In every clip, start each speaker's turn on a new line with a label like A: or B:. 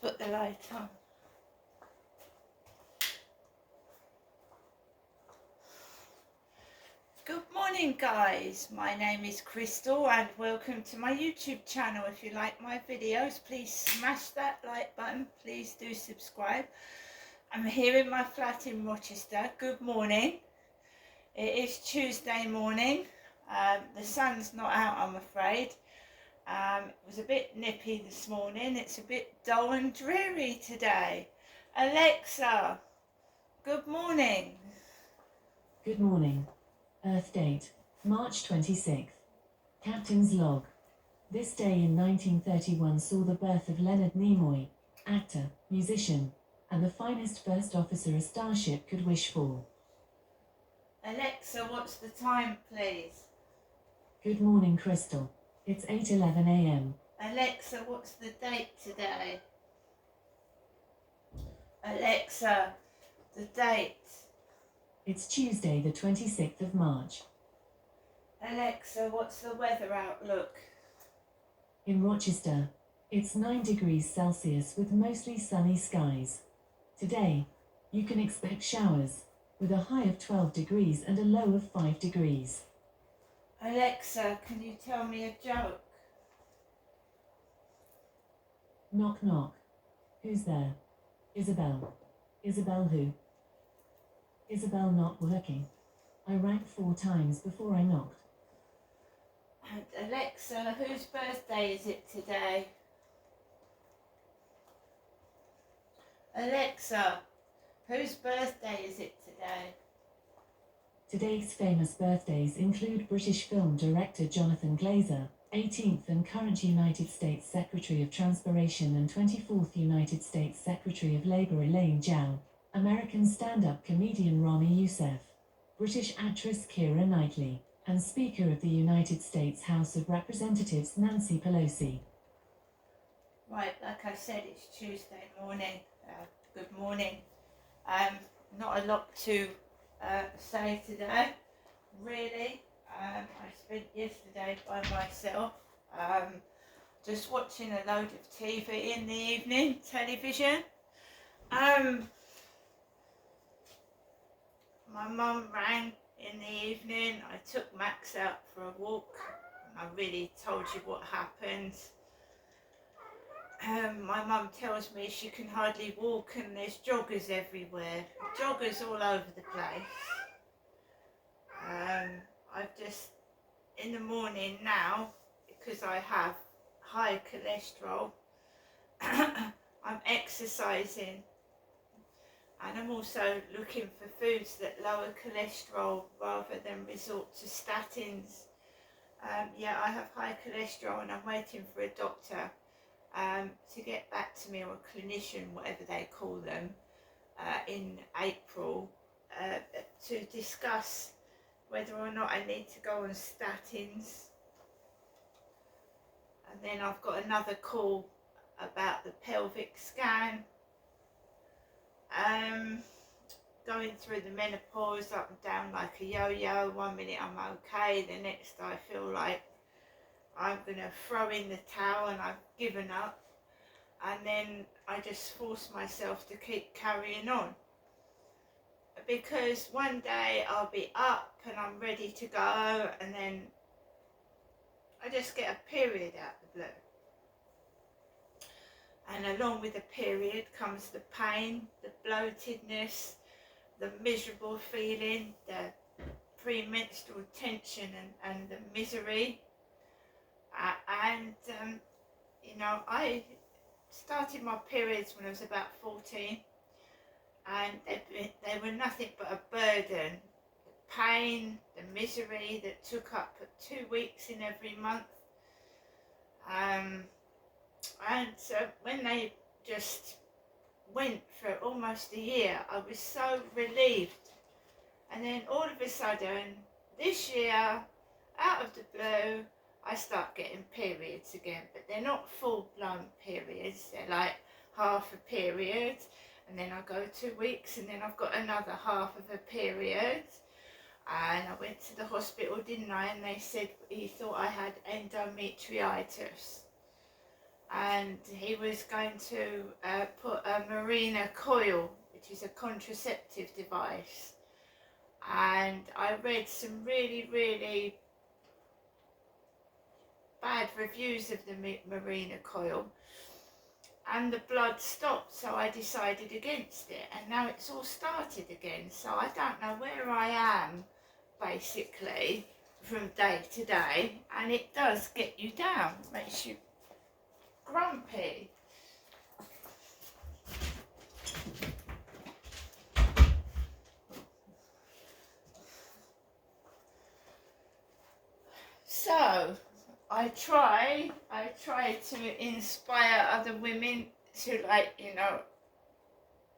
A: Put the light on. Good morning guys, my name is Crystal and welcome to my YouTube channel. If you like my videos, please smash that like button, please do subscribe. I'm here in my flat in Rochester. Good morning. It is Tuesday morning. The sun's not out, I'm afraid. It was a bit nippy this morning. It's a bit dull and dreary today. Alexa, good morning.
B: Good morning. Earth date, March 26th. Captain's log. This day in 1931 saw the birth of Leonard Nimoy, actor, musician, and the finest first officer a starship could wish for.
A: Alexa, what's the time, please?
B: Good morning, Crystal. It's 8:11 a.m.
A: Alexa, what's the date today? Alexa, the date.
B: It's Tuesday, the 26th of March.
A: Alexa, what's the weather outlook?
B: In Rochester, it's 9 degrees Celsius with mostly sunny skies. Today, you can expect showers, with a high of 12 degrees and a low of 5 degrees.
A: Alexa, can you tell me a joke?
B: Knock knock. Who's there? Isabel. Isabel who? Isabel not working. I rang 4 times before I knocked.
A: And Alexa, whose birthday is it today? Alexa, whose birthday is it today?
B: Today's famous birthdays include British film director Jonathan Glazer, 18th and current United States Secretary of Transportation and 24th United States Secretary of Labor Elaine Chao, American stand-up comedian Ronnie Youssef, British actress Keira Knightley, and Speaker of the United States House of Representatives Nancy Pelosi.
A: Right, like I said, it's Tuesday morning. Good morning. Not a lot to say today, really. I spent yesterday by myself, just watching a load of TV in the evening, television. My mum rang in the evening. I took Max out for a walk. I really told you what happened. My mum tells me she can hardly walk and there's joggers everywhere. Joggers all over the place. I've just, in the morning now, because I have high cholesterol, I'm exercising. And I'm also looking for foods that lower cholesterol rather than resort to statins. Yeah, I have high cholesterol and I'm waiting for a doctor to get back to me, or a clinician, whatever they call them, in April to discuss whether or not I need to go on statins. And then I've got another call about the pelvic scan. Going through the menopause, up and down like a yo-yo. 1 minute I'm okay, the next I feel like I'm gonna throw in the towel and I've given up, and then I just force myself to keep carrying on, because one day I'll be up and I'm ready to go, and then I just get a period out the blue. And along with the period comes the pain, the bloatedness, the miserable feeling, the premenstrual tension and the misery. You know, I started my periods when I was about 14, and they were nothing but a burden. The pain, the misery that took up 2 weeks in every month. And so when they just went for almost a year, I was so relieved. And then all of a sudden, this year, out of the blue, I start getting periods again. But they're not full-blown periods. They're like half a period. And then I go 2 weeks, and then I've got another half of a period. And I went to the hospital, didn't I? And they said he thought I had endometritis. and he was going to put a Mirena coil, which is a contraceptive device. And I read some really bad reviews of the Mirena coil, and the blood stopped, so I decided against it, and now it's all started again. So I don't know where I am basically from day to day, and it does get you down, makes you grumpy. So I try to inspire other women to, like, you know,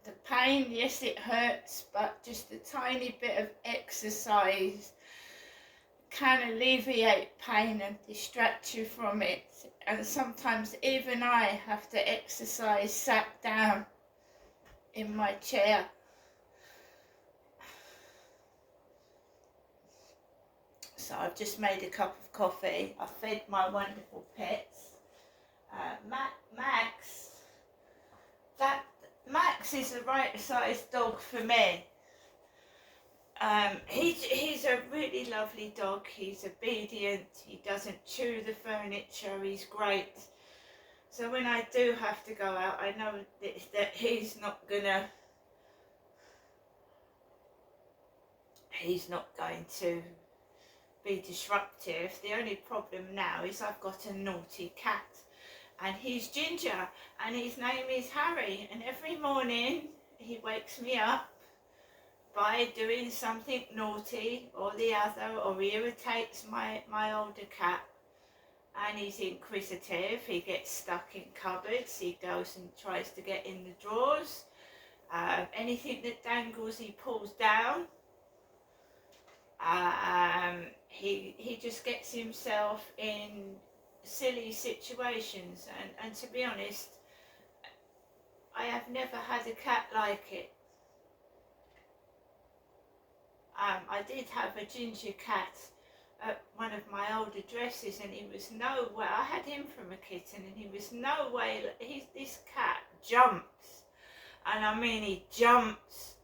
A: the pain, yes it hurts, but just a tiny bit of exercise can alleviate pain and distract you from it. And sometimes even I have to exercise sat down in my chair. So I've just made a cup of coffee. I fed my wonderful pets. Max is the right size dog for me. He's a really lovely dog. He's obedient. He doesn't chew the furniture. He's great. So when I do have to go out, I know that he's not going to be disruptive. The only problem now is I've got a naughty cat, and he's Ginger, and his name is Harry, and every morning he wakes me up by doing something naughty or the other, or he irritates my older cat, and he's inquisitive. He gets stuck in cupboards, he goes and tries to get in the drawers, anything that dangles he pulls down. He just gets himself in silly situations, and to be honest, I have never had a cat like it. I did have a ginger cat at one of my old addresses, and he was no way, I had him from a kitten, and he was no way, this cat jumps, and I mean he jumps.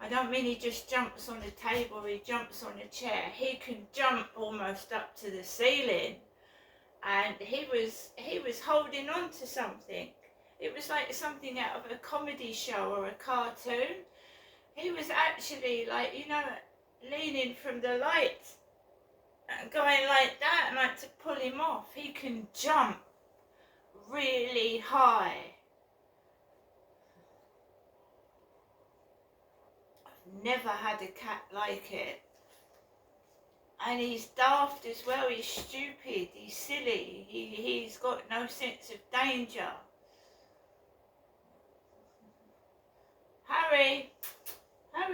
A: I don't mean he just jumps on the table, he jumps on a chair. He can jump almost up to the ceiling. And he was holding on to something. It was like something out of a comedy show or a cartoon. He was actually, like, you know, leaning from the light and going like that, and I had to pull him off. He can jump really high. Never had a cat like it. And he's daft as well. He's stupid, he's silly, he's got no sense of danger. Harry, come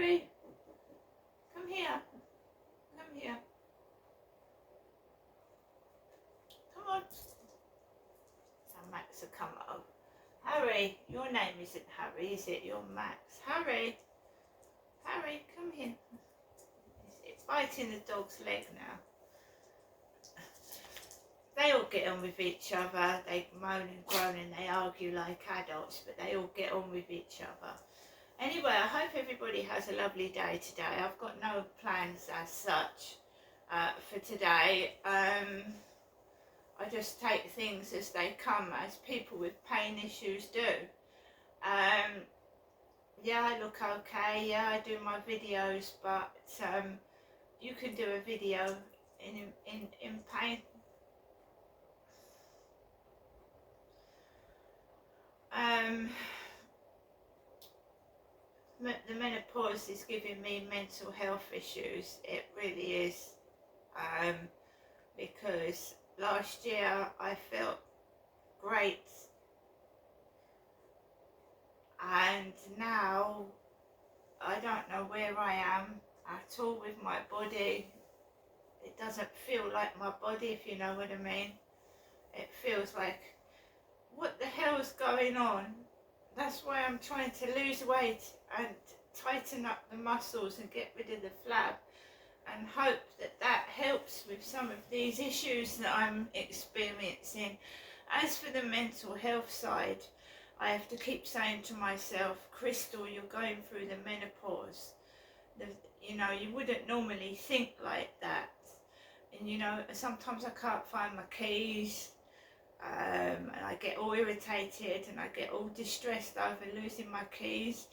A: here, come on. So Max will come over. Harry, your name isn't Harry, is it? You're Max. Harry, come here. It's biting the dog's leg now. They all get on with each other. They moan and groan and they argue like adults, but they all get on with each other. Anyway, I hope everybody has a lovely day today. I've got no plans as such for today. I just take things as they come, as people with pain issues do. Yeah, I look okay, yeah, I do my videos, but you can do a video in pain. The menopause is giving me mental health issues. It really is, because last year I felt great, and now I don't know where I am at all with my body. It doesn't feel like my body, if you know what I mean. It feels like, what the hell's going on? That's why I'm trying to lose weight and tighten up the muscles and get rid of the flab, and hope that that helps with some of these issues that I'm experiencing. as for the mental health side, I have to keep saying to myself, Crystal, you're going through the menopause. You know, you wouldn't normally think like that. And you know, sometimes I can't find my keys, and I get all irritated and I get all distressed over losing my keys.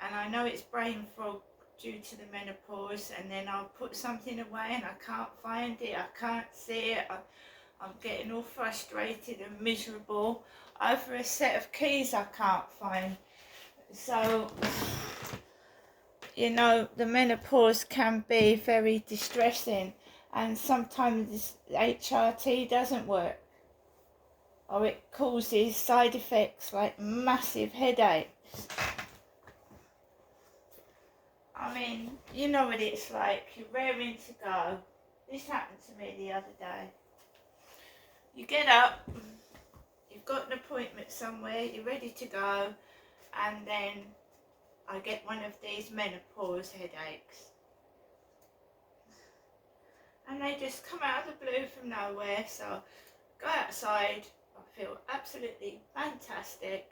A: And I know it's brain fog due to the menopause, and then I'll put something away and I can't find it, I can't see it. I'm getting all frustrated and miserable over a set of keys I can't find. So, you know, the menopause can be very distressing, and sometimes HRT doesn't work, or it causes side effects like massive headaches. I mean, you know what it's like, you're raring to go. This happened to me the other day. You get up, you've got an appointment somewhere, you're ready to go, and then I get one of these menopause headaches. And they just come out of the blue from nowhere, so go outside, I feel absolutely fantastic,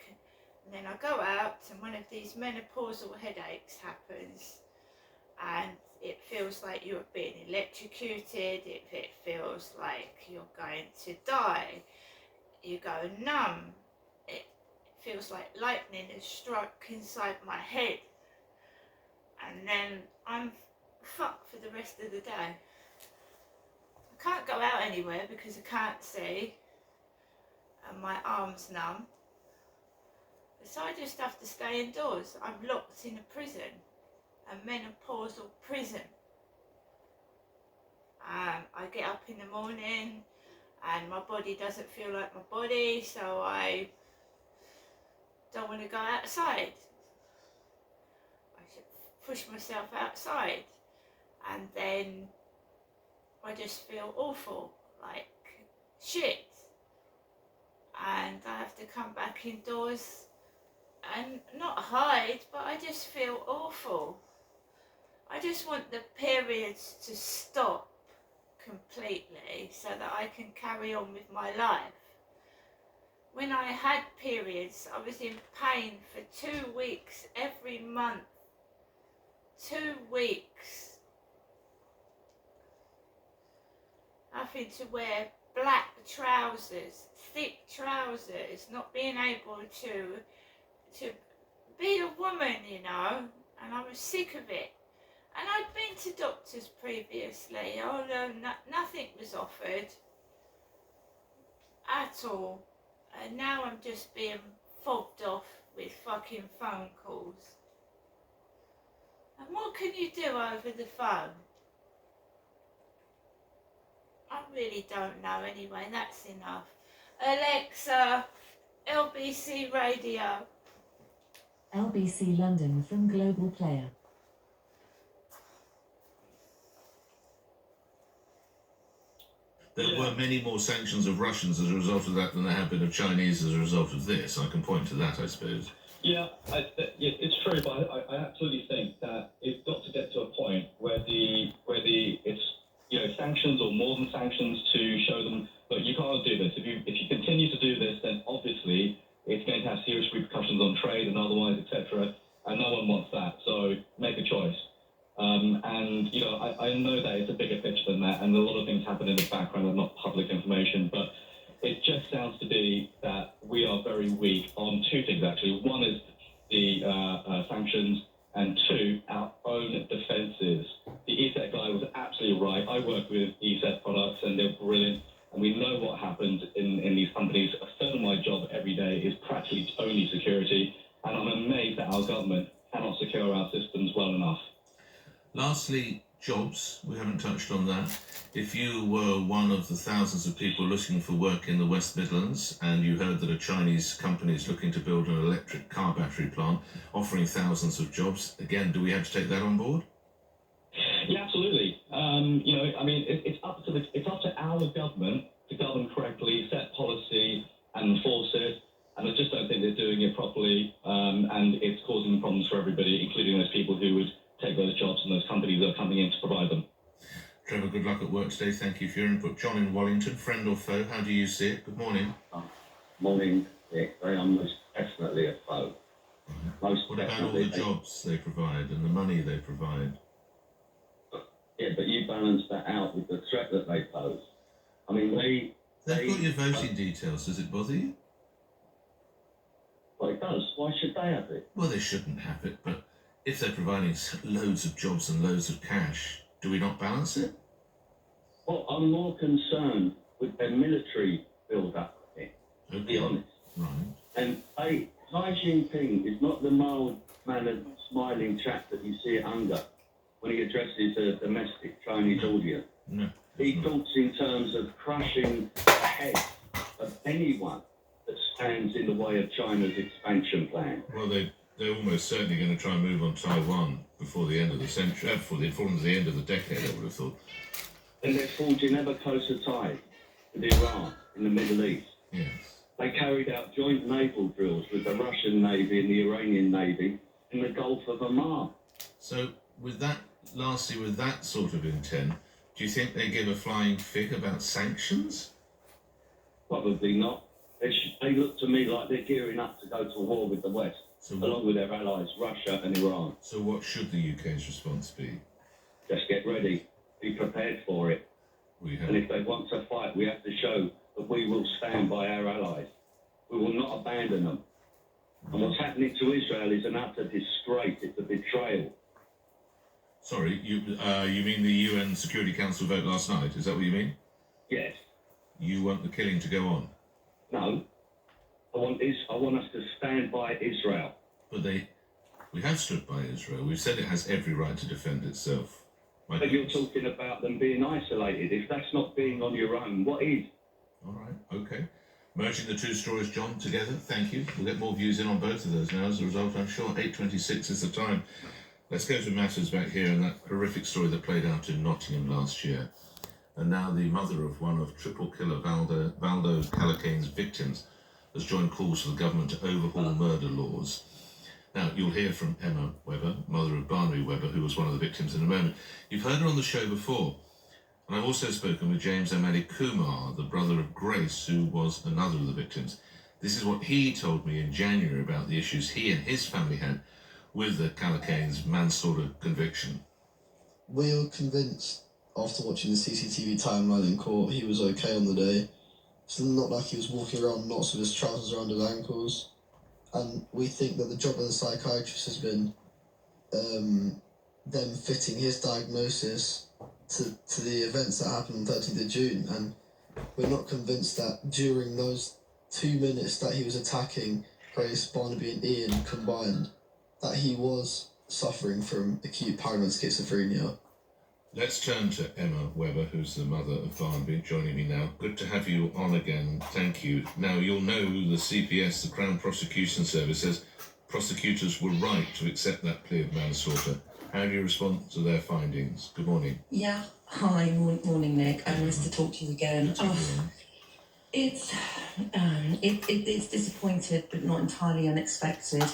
A: and then I go out and one of these menopausal headaches happens, and it feels like you're being electrocuted, it feels like you're going to die, you go numb, it feels like lightning has struck inside my head, and then I'm fucked for the rest of the day. I can't go out anywhere because I can't see, and my arm's numb, so I just have to stay indoors. I'm locked in a prison, a menopausal prison. I get up in the morning and my body doesn't feel like my body, so I don't want to go outside. I should push myself outside, and then I just feel awful, like shit, and I have to come back indoors and not hide, but I just feel awful. I just want the periods to stop completely so that I can carry on with my life. When I had periods, I was in pain for 2 weeks every month. 2 weeks. Having to wear black trousers, thick trousers, not being able to be a woman, you know, and I was sick of it. And I'd been to doctors previously, although nothing was offered at all. And now I'm just being fobbed off with fucking phone calls. And what can you do over the phone? I really don't know anyway, that's enough. Alexa, LBC Radio.
B: LBC London from Global Player.
C: There were many more sanctions of Russians as a result of that than there have been of Chinese as a result of this. I can point to that, I suppose.
D: Yeah, it's true, but I absolutely think that it's got to get to a point where it's sanctions or more than sanctions to show them that you can't do this. If you continue to do this, then obviously it's going to have serious repercussions on trade and otherwise, etc. And no one wants that. So make a choice. I know that it's a bigger picture than that, and a lot of things happen in the background that are not public information, but it just sounds to be that we are very weak on two things, actually. One is the sanctions, and two, our own defences. The ESET guy was absolutely right. I work with ESET products, and they're brilliant, and we know what happens in these companies. A third of my job every day is practically only security, and I'm amazed that our government cannot secure our systems well enough.
C: Lastly, jobs. We haven't touched on that. If you were one of the thousands of people looking for work in the West Midlands and you heard that a Chinese company is looking to build an electric car battery plant offering thousands of jobs, again, do we have to take that on board?
D: Yeah, absolutely. It's up to our government to govern correctly, set policy and enforce it. And I just don't think they're doing it properly. And it's causing problems for everybody, including those people who would take those jobs and those companies that are coming in to provide them.
C: Trevor, good luck at work today. Thank you for your input. John in Wallington, friend or foe, how do you see it? Good morning.
E: morning, Nick, they are most definitely a foe. Most
C: What about all
E: definitely.
C: the jobs they provide and the money they provide?
E: Yeah, but you balance that out with the threat that they pose. I mean,
C: They've got your voting details. Does it bother you?
E: Well, it does. Why should they have it?
C: Well, they shouldn't have it, but if they're providing loads of jobs and loads of cash, do we not balance it?
E: Well, I'm more concerned with their military build-up, Nick, to be
C: Okay,
E: honest.
C: right.
E: And Xi Jinping is not the mild-mannered, smiling chap that you see at UNGA when he addresses a domestic Chinese audience.
C: No.
E: He talks in terms of crushing the head of anyone that stands in the way of China's expansion plan.
C: Well, they're almost certainly going to try and move on Taiwan before the end of the century, before the end of the decade, I would have thought.
E: And they're forging ever closer ties with Iran in the Middle East.
C: Yes.
E: They carried out joint naval drills with the Russian Navy and the Iranian Navy in the Gulf of Oman.
C: So, with that sort of intent, do you think they give a flying fig about sanctions?
E: Probably not. They look to me like they're gearing up to go to war with the West, along with their allies, Russia and Iran.
C: So what should the UK's response be?
E: Just get ready. Be prepared for it. And if they want to fight, we have to show that we will stand by our allies. We will not abandon them. And what's happening to Israel is an utter disgrace. It's a betrayal.
C: Sorry, you mean the UN Security Council vote last night? Is that what you mean?
E: Yes.
C: You want the killing to go on?
E: No. I want us to stand by Israel.
C: But we have stood by Israel. We've said it has every right to defend itself.
E: But you're talking about them being isolated. If that's not being on your own, what is?
C: All right, okay. Merging the two stories, John, together. Thank you. We'll get more views in on both of those now. As a result, I'm sure 8:26 is the time. Let's go to matters back here and that horrific story that played out in Nottingham last year. And now the mother of one of triple killer Valdo Calacane's victims has joined calls for the government to overhaul murder laws. Now, you'll hear from Emma Webber, mother of Barnaby Webber, who was one of the victims, in a moment. You've heard her on the show before. And I've also spoken with James Amadi Kumar, the brother of Grace, who was another of the victims. This is what he told me in January about the issues he and his family had with the Calacane's manslaughter conviction.
F: We were convinced, after watching the CCTV timeline in court, he was okay on the day. It's not like he was walking around knots with his trousers around his ankles. And we think that the job of the psychiatrist has been them fitting his diagnosis to the events that happened on 13th of June. And we're not convinced that during those 2 minutes that he was attacking Grace, Barnaby and Ian combined, that he was suffering from acute paranoid schizophrenia.
C: Let's turn to Emma Webber, who's the mother of Barnaby, joining me now. Good to have you on again. Thank you. Now, you'll know the CPS, the Crown Prosecution Service, says prosecutors were right to accept that plea of manslaughter. How do you respond to their findings? Good morning.
G: Yeah. Hi. Morning, Nick. Nice to talk to you again. It's disappointed, but not entirely unexpected.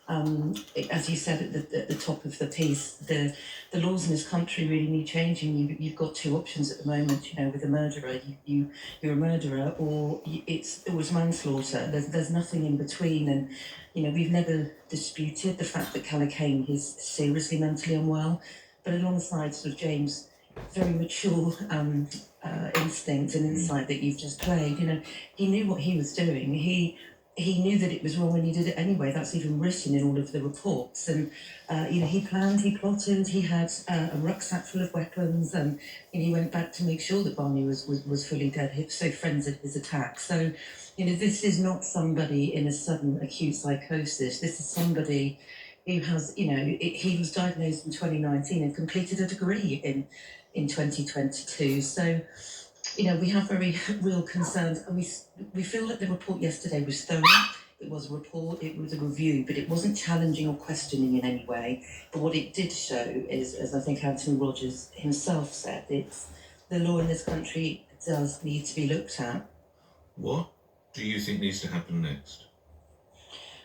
G: As you said at the top of the piece, the laws in this country really need changing. You've got two options at the moment. You know, with a murderer, you're a murderer, or it was manslaughter. There's nothing in between, and you know we've never disputed the fact that Calacane is seriously mentally unwell, but alongside sort of James' very mature instinct and insight that you've just played, you know, he knew what he was doing. He knew that it was wrong and he did it anyway. That's even written in all of the reports. And, you know, he planned, he plotted, he had a rucksack full of weapons, and he went back to make sure that Barney was fully dead. He was so frenzied his attack. So, you know, this is not somebody in a sudden acute psychosis. This is somebody who has, you know, he was diagnosed in 2019 and completed a degree in 2022. So, you know, we have very real concerns, and we feel that the report yesterday was thorough. It was a report, it was a review, but it wasn't challenging or questioning in any way. But what it did show is, as I think Anthony Rogers himself said, it's the law in this country does need to be looked at.
C: What do you think needs to happen next?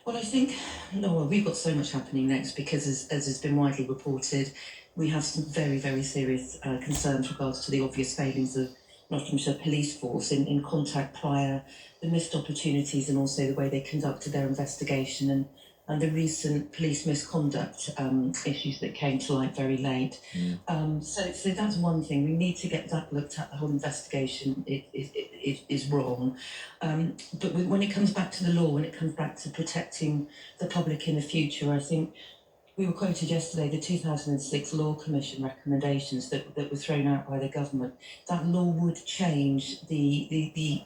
G: Well, I think, we've got so much happening next because, as has been widely reported, we have some very, very serious concerns with regards to the obvious failings of Nottinghamshire police force in contact prior, the missed opportunities, and also the way they conducted their investigation, and the recent police misconduct issues that came to light very late. So that's one thing. We need to get that looked at. The whole investigation is wrong. But when it comes back to the law, when it comes back to protecting the public in the future, I think we were quoted yesterday the 2006 Law Commission recommendations that were thrown out by the government. That law would change the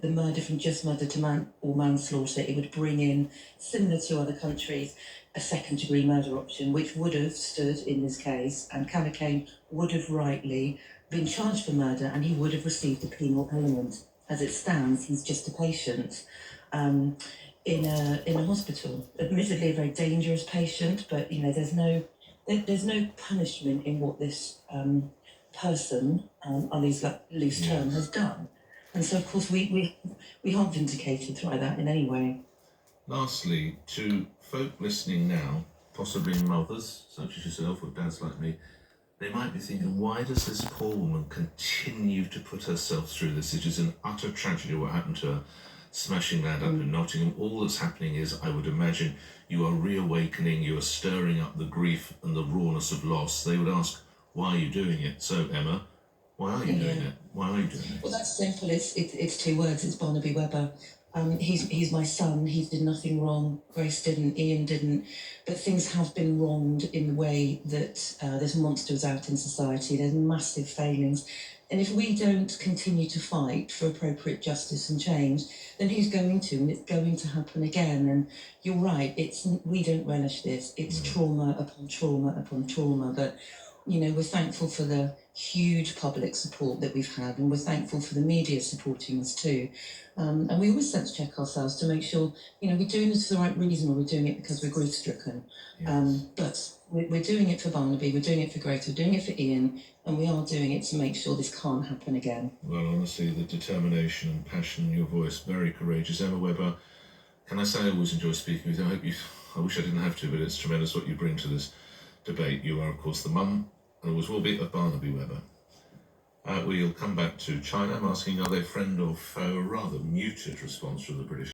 G: murder from just murder to manslaughter. It would bring in, similar to other countries, a second-degree murder option, which would have stood in this case, and Callaghan would have rightly been charged for murder, and he would have received a penal element. As it stands, he's just a patient. In a hospital, admittedly a very dangerous patient, but you know there's no punishment in what this person on his loose term has done, and so of course we aren't vindicated by that in any way.
C: Lastly, to folk listening now, possibly mothers such as yourself or dads like me, they might be thinking, why does this poor woman continue to put herself through this? It is an utter tragedy what happened to her. Smashing that up in Nottingham. All that's happening is, I would imagine, you are reawakening, you are stirring up the grief and the rawness of loss. They would ask, why are you doing it? So, Emma, why are you doing it? Why are you doing it?
G: Well, that's simple. It's two words. It's Barnaby Webber. He's my son. He did nothing wrong. Grace didn't. Ian didn't. But things have been wronged in the way that there's monsters out in society. There's massive failings. And if we don't continue to fight for appropriate justice and change, then who's going to? And it's going to happen again. And you're right, we don't relish this. It's trauma upon trauma upon trauma. But, you know, we're thankful for the huge public support that we've had, and we're thankful for the media supporting us too. And we always sense check ourselves to make sure, you know, we're doing this for the right reason, or we're doing it because we're grief-stricken. But we're doing it for Barnaby, we're doing it for Grace, we're doing it for Ian, and we are doing it to make sure this can't happen again.
C: Well, honestly, the determination and passion in your voice, very courageous. Emma Webber, can I say I always enjoy speaking with you? I wish I didn't have to, but it's tremendous what you bring to this debate. You are, of course, the mum, and always will be, of Barnaby Webber. We'll come back to China. I'm asking, are they friend or foe? A rather muted response from the British